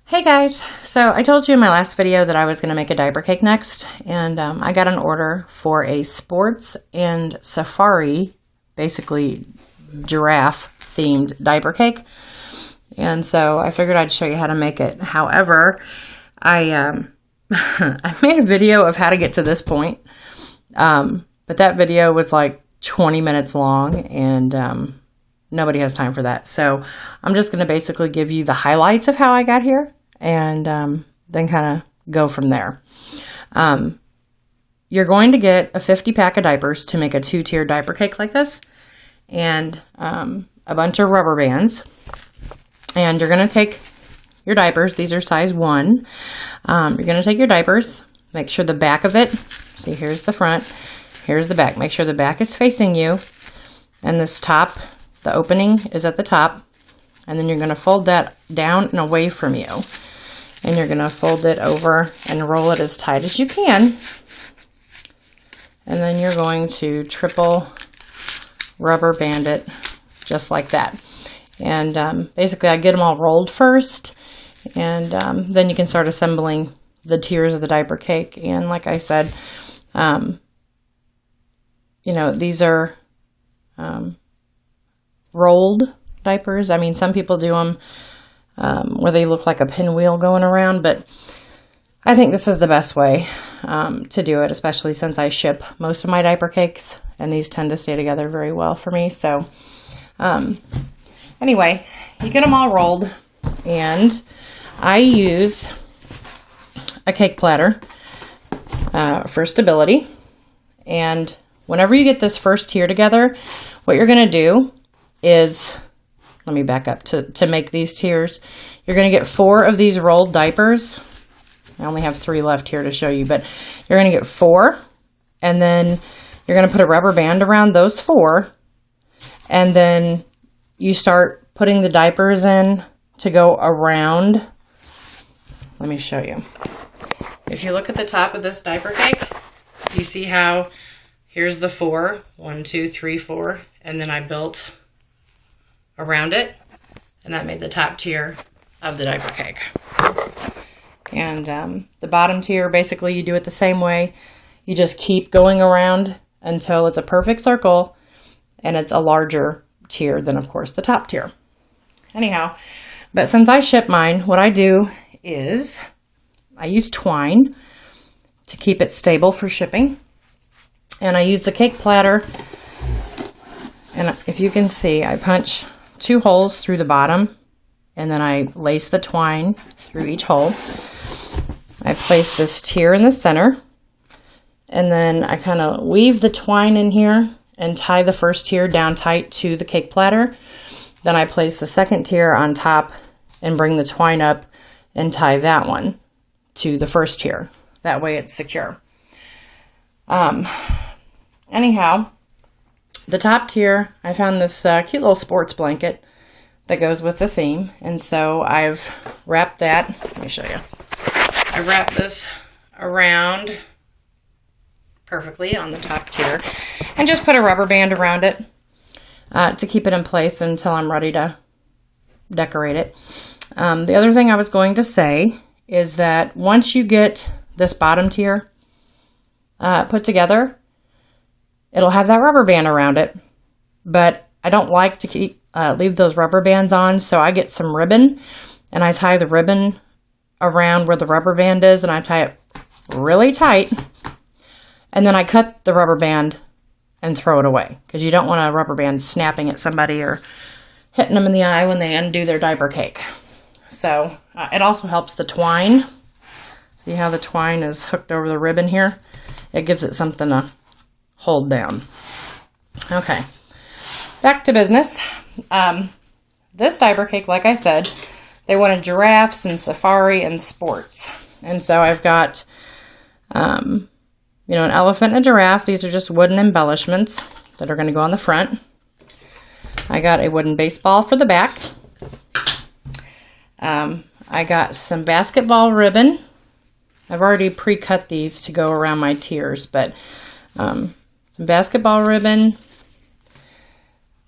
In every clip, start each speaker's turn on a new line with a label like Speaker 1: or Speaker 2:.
Speaker 1: Hey guys, so I told you in my last video that I was going to make a diaper cake next, and I got an order for a sports and safari, basically giraffe themed diaper cake, and so I figured I'd show you how to make it. However, I I made a video of how to get to this point, but that video was like 20 minutes long, and nobody has time for that. So I'm just going to basically give you the highlights of how I got here and then kind of go from there. You're going to get a 50 pack of diapers to make a 2-tier diaper cake like this, and a bunch of rubber bands. And you're going to take your diapers. These are size 1. You're going to take your diapers, make sure the back of it, see, here's the front, here's the back. Make sure the back is facing you, and this top, the opening is at the top, and then you're going to fold that down and away from you, and you're going to fold it over and roll it as tight as you can, and then you're going to triple rubber band it just like that. And basically I get them all rolled first, and then you can start assembling the tiers of the diaper cake. And like I said, you know, these are rolled diapers. I mean, some people do them where they look like a pinwheel going around, but I think this is the best way to do it, especially since I ship most of my diaper cakes, and these tend to stay together very well for me. So anyway, you get them all rolled, and I use a cake platter for stability. And whenever you get this first tier together, what you're going to do is, let me back up to make these tiers. You're going to get 4 of these rolled diapers. I only have 3 left here to show you, but you're going to get 4, and then you're going to put a rubber band around those 4, and then you start putting the diapers in to go around. Let me show you. If you look at the top of this diaper cake, you see how here's the 4, 1, 2, 3, 4, and then I built around it, and that made the top tier of the diaper cake. And the bottom tier, basically you do it the same way. You just keep going around until it's a perfect circle, and it's a larger tier than, of course, the top tier. Anyhow, but since I ship mine, what I do is I use twine to keep it stable for shipping, and I use the cake platter, and if you can see, I punch 2 holes through the bottom, and then I lace the twine through each hole. I place this tier in the center, and then I kind of weave the twine in here and tie the first tier down tight to the cake platter. Then I place the second tier on top and bring the twine up and tie that one to the first tier. That way it's secure. Anyhow, the top tier, I found this cute little sports blanket that goes with the theme, and so I've wrapped that. Let me show you. I wrapped this around perfectly on the top tier and just put a rubber band around it to keep it in place until I'm ready to decorate it. The other thing I was going to say is that once you get this bottom tier put together, it'll have that rubber band around it, but I don't like to leave those rubber bands on, so I get some ribbon, and I tie the ribbon around where the rubber band is, and I tie it really tight, and then I cut the rubber band and throw it away, because you don't want a rubber band snapping at somebody or hitting them in the eye when they undo their diaper cake. So it also helps the twine. See how the twine is hooked over the ribbon here? It gives it something to hold down. Okay, back to business. This diaper cake, like I said, they wanted giraffes and safari and sports. And so I've got, you know, an elephant and a giraffe. These are just wooden embellishments that are going to go on the front. I got a wooden baseball for the back. I got some basketball ribbon. I've already pre-cut these to go around my tiers, but some basketball ribbon.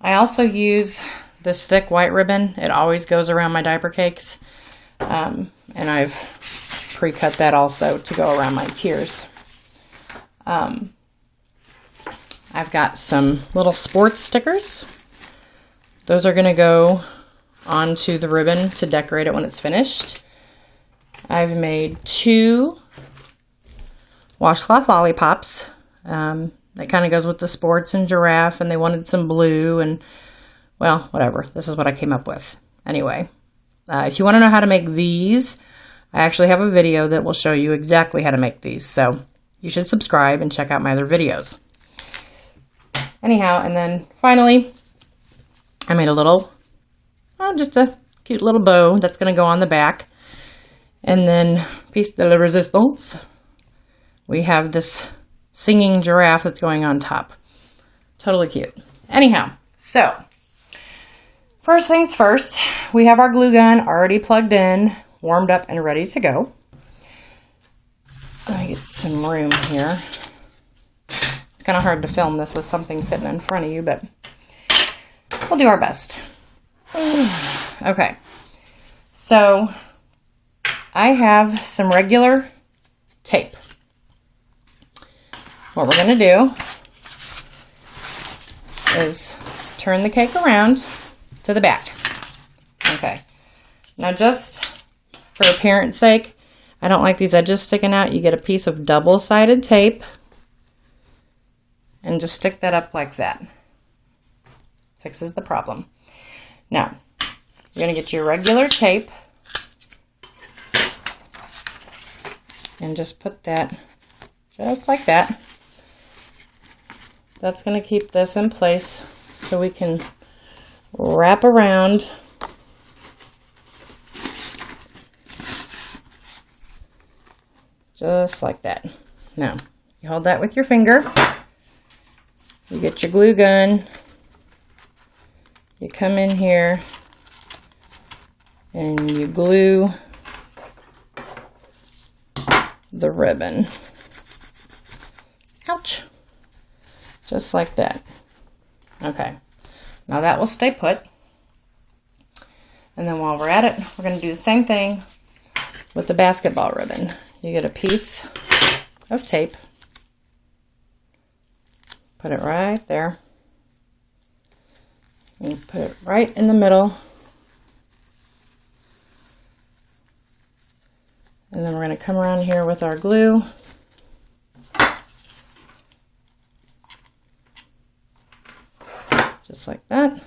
Speaker 1: I also use this thick white ribbon. It always goes around my diaper cakes. And I've pre-cut that also to go around my tiers. I've got some little sports stickers. Those are going to go onto the ribbon to decorate it when it's finished. I've made 2 Washcloth Lollipops. That kind of goes with the sports and giraffe, and they wanted some blue, and well, whatever. This is what I came up with. Anyway, if you want to know how to make these, I actually have a video that will show you exactly how to make these. So you should subscribe and check out my other videos. Anyhow, and then finally, I made a little, just a cute little bow that's going to go on the back. And then, piece de la resistance, we have this singing giraffe that's going on top. Totally cute. Anyhow, so, first things first, we have our glue gun already plugged in, warmed up, and ready to go. Let me get some room here. It's kind of hard to film this with something sitting in front of you, but we'll do our best. Okay, so I have some regular tape. What we're going to do is turn the cake around to the back. Okay, now just for appearance sake, I don't like these edges sticking out. You get a piece of double-sided tape and just stick that up like that. Fixes the problem. Now, you're going to get your regular tape and just put that just like that. That's going to keep this in place so we can wrap around just like that. Now, you hold that with your finger. You get your glue gun. You come in here and you glue the ribbon. Ouch. Just like that. Okay. Now that will stay put. And then while we're at it, we're going to do the same thing with the basketball ribbon. You get a piece of tape. Put it right there. You put it right in the middle. And then we're going to come around here with our glue. Just like that.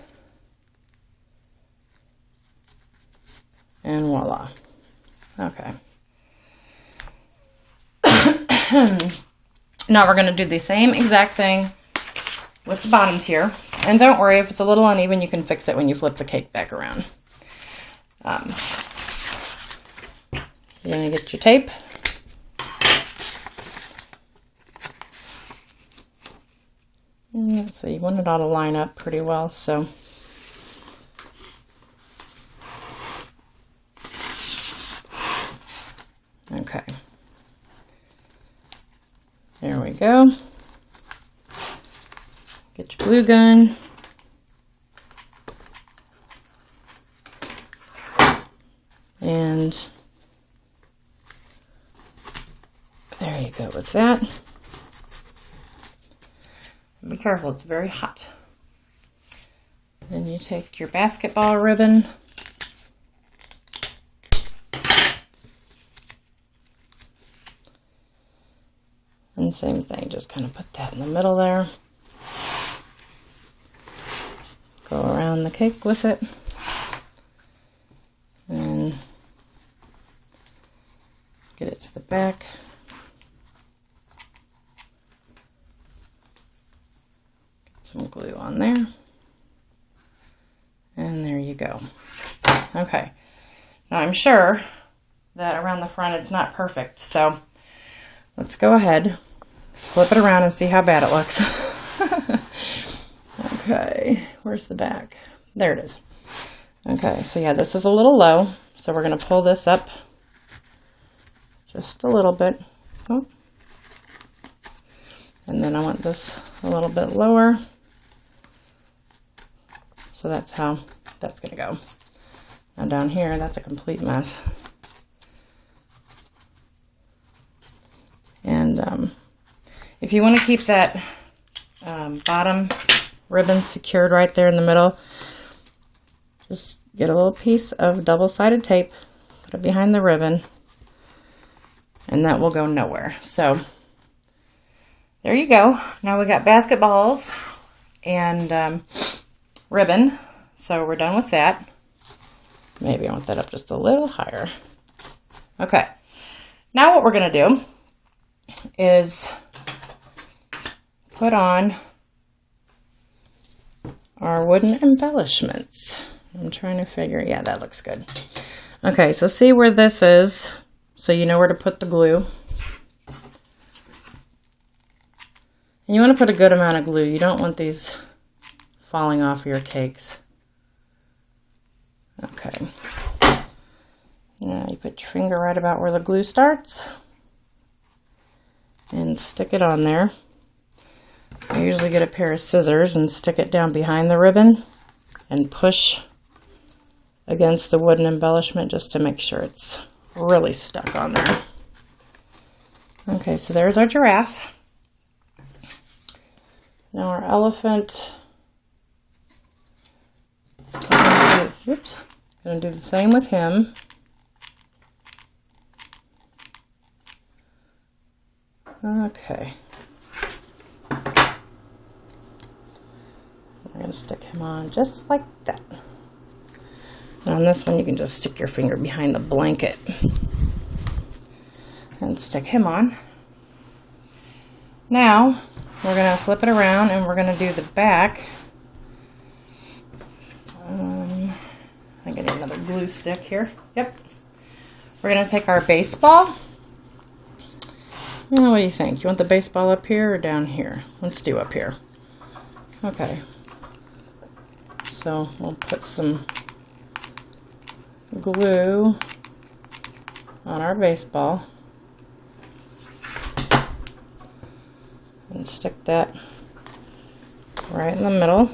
Speaker 1: And voila. Okay. Now we're going to do the same exact thing with the bottom tier. And don't worry, if it's a little uneven, you can fix it when you flip the cake back around. You're going to get your tape. And let's see, you want it all to line up pretty well, so. Okay. There we go. Get your glue gun. And there you go with that. Be careful, it's very hot. Then you take your basketball ribbon. And same thing, just kind of put that in the middle there. Go around the cake with it. And get it to the back. Get some glue on there. And there you go. Okay. Now I'm sure that around the front it's not perfect, so let's go ahead, flip it around and see how bad it looks. Okay, where's the back? There it is. Okay, so yeah, this is a little low, so we're going to pull this up just a little bit. Oh. And then I want this a little bit lower. So that's how that's going to go. Now down here, that's a complete mess. And if you want to keep that bottom ribbon secured right there in the middle, just get a little piece of double-sided tape, put it behind the ribbon, and that will go nowhere. So there you go. Now we got basketballs and ribbon. So we're done with that. Maybe I want that up just a little higher. Okay. Now what we're going to do is put on our wooden embellishments. I'm trying to figure, yeah, that looks good. Okay, so see where this is, so you know where to put the glue. And you want to put a good amount of glue. You don't want these falling off your cakes. Okay. Now you put your finger right about where the glue starts and stick it on there. I usually get a pair of scissors and stick it down behind the ribbon and push against the wooden embellishment just to make sure it's really stuck on there. Okay, so there's our giraffe. Now our elephant. Oops, gonna do the same with him. Okay. We're going to stick him on just like that. And on this one, you can just stick your finger behind the blanket and stick him on. Now, we're going to flip it around and we're going to do the back. I think I need another glue stick here. Yep. We're going to take our baseball. What do you think? You want the baseball up here or down here? Let's do up here. Okay. So we'll put some glue on our baseball and stick that right in the middle.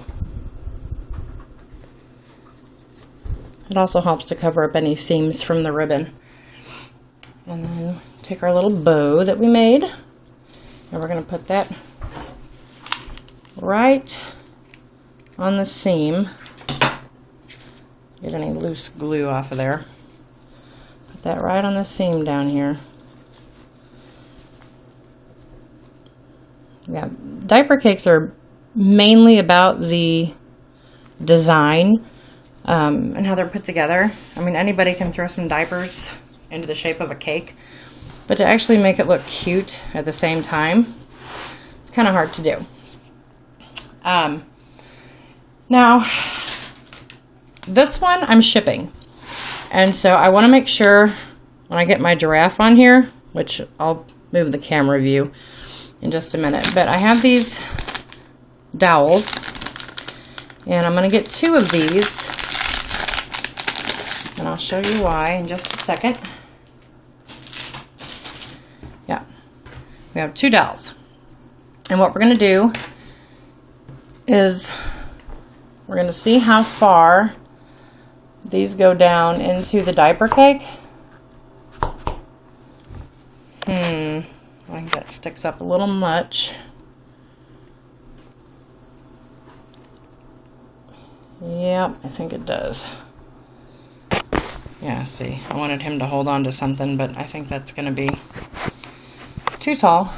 Speaker 1: It also helps to cover up any seams from the ribbon. And then take our little bow that we made, and we're going to put that right on the seam. Get any loose glue off of there. Put that right on the seam down here. Yeah, diaper cakes are mainly about the design and how they're put together. I mean, anybody can throw some diapers into the shape of a cake, but to actually make it look cute at the same time, it's kind of hard to do. Now, this one I'm shipping, and so I want to make sure when I get my giraffe on here, which I'll move the camera view in just a minute, but I have these dowels, and I'm going to get 2 of these, and I'll show you why in just a second. Yeah, we have 2 dowels, and what we're going to do is we're going to see how far these go down into the diaper cake. I think that sticks up a little much. Yep, I think it does. Yeah, see, I wanted him to hold on to something, but I think that's going to be too tall.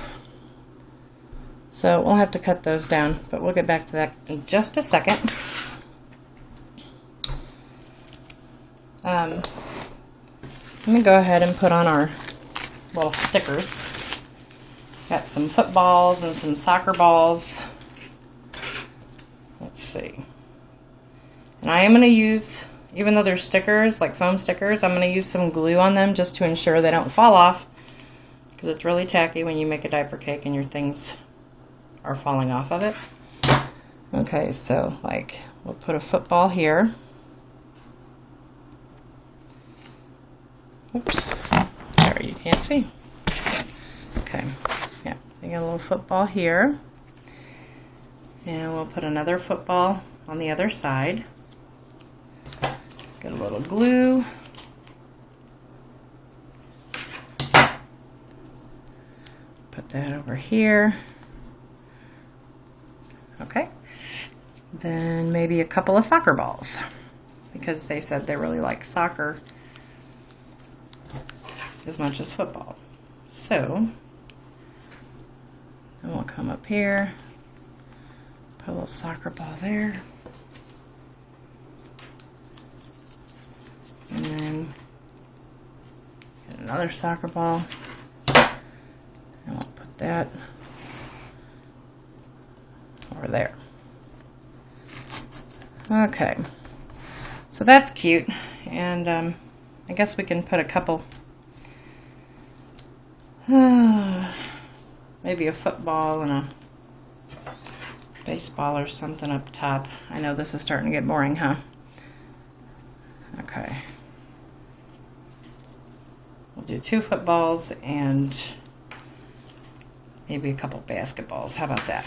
Speaker 1: So we'll have to cut those down, but we'll get back to that in just a second. Let me go ahead and put on our little stickers. Got some footballs and some soccer balls. Let's see. And I am going to use, even though they're stickers, like foam stickers, I'm going to use some glue on them just to ensure they don't fall off, because it's really tacky when you make a diaper cake and your things are falling off of it. Okay, so like we'll put a football here. Oops, there, you can't see. Okay, yeah, so you got a little football here. And we'll put another football on the other side. Get a little glue. Put that over here. Okay. Then maybe a couple of soccer balls, because they said they really like soccer as much as football. So, then we'll come up here, put a little soccer ball there, and then get another soccer ball, and we'll put that over there. Okay, so that's cute, and I guess we can put a couple, maybe a football and a baseball or something up top. I know this is starting to get boring, huh? Okay. We'll do 2 footballs and maybe a couple basketballs. How about that?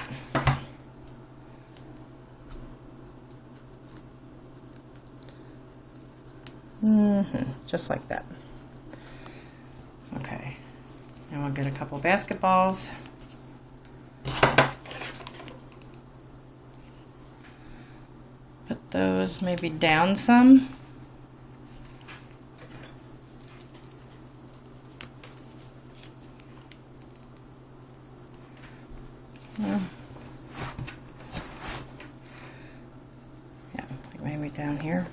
Speaker 1: Just like that. Okay. Now we'll get a couple basketballs. Put those maybe down some. Yeah, like maybe down here.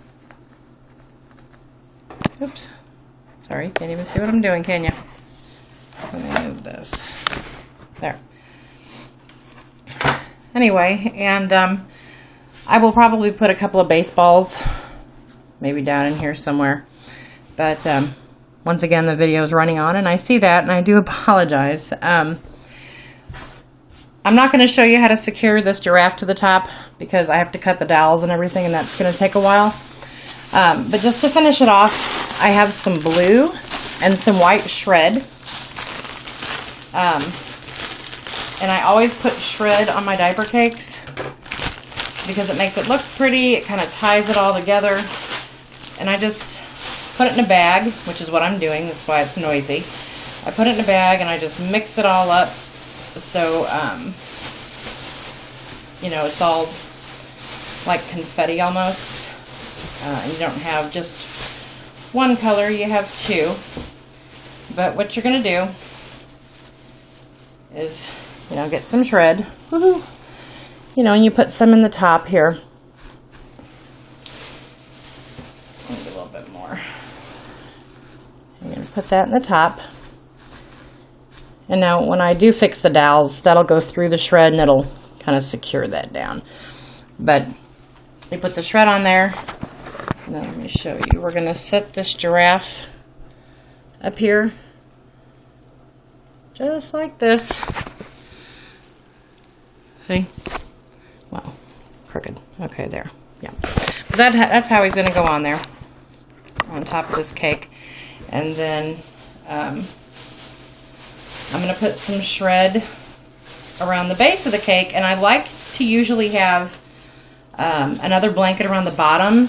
Speaker 1: Oops. Sorry, can't even see what I'm doing, can you? Let me move this. There. Anyway, and I will probably put a couple of baseballs maybe down in here somewhere. But once again, the video is running on, and I see that, and I do apologize. I'm not going to show you how to secure this giraffe to the top because I have to cut the dowels and everything, and that's going to take a while. But just to finish it off, I have some blue and some white shred. And I always put shred on my diaper cakes because it makes it look pretty. It kind of ties it all together. And I just put it in a bag, which is what I'm doing. That's why it's noisy. I put it in a bag and I just mix it all up. So, you know, it's all like confetti almost. You don't have just one color, you have 2. But what you're going to do is, you know, get some shred. Woohoo! You know, and you put some in the top here. Maybe a little bit more. You're going to put that in the top. And now when I do fix the dowels, that'll go through the shred and it'll kind of secure that down. But you put the shred on there. Now let me show you. We're going to set this giraffe up here. Just like this. See? Wow. Crooked. Okay, there. Yeah. But that's how he's going to go on there. On top of this cake. And then I'm going to put some shred around the base of the cake. And I like to usually have another blanket around the bottom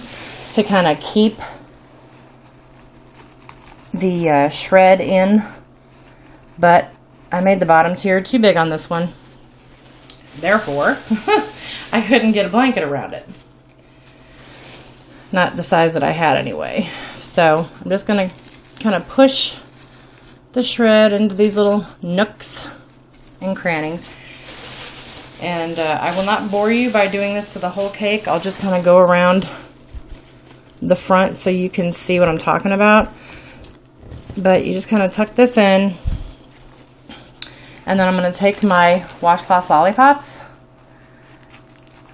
Speaker 1: to kind of keep the shred in. But I made the bottom tier too big on this one. Therefore, I couldn't get a blanket around it. Not the size that I had anyway. So I'm just going to kind of push the shred into these little nooks and crannies. And I will not bore you by doing this to the whole cake. I'll just kind of go around the front so you can see what I'm talking about. But you just kind of tuck this in. And then I'm going to take my Washcloth Lollipops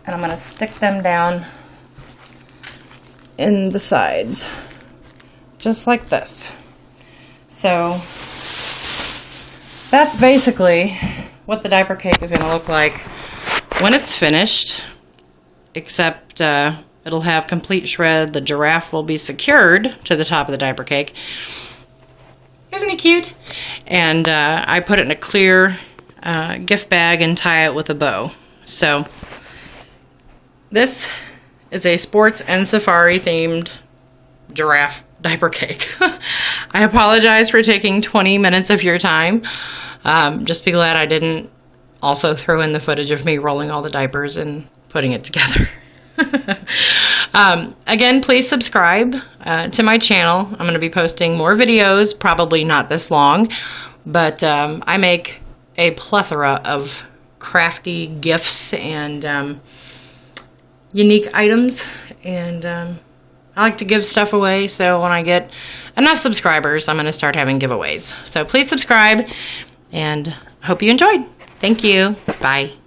Speaker 1: and I'm going to stick them down in the sides. Just like this. So that's basically what the diaper cake is going to look like when it's finished. Except it'll have complete shred. The giraffe will be secured to the top of the diaper cake. Isn't he cute? And I put it in a clear gift bag and tie it with a bow. So this is a sports and safari themed giraffe diaper cake. I apologize for taking 20 minutes of your time. Just be glad I didn't also throw in the footage of me rolling all the diapers and putting it together. Again, please subscribe to my channel. I'm going to be posting more videos, probably not this long, but I make a plethora of crafty gifts and unique items, and I like to give stuff away, so when I get enough subscribers, I'm going to start having giveaways. So please subscribe, and hope you enjoyed. Thank you. Bye.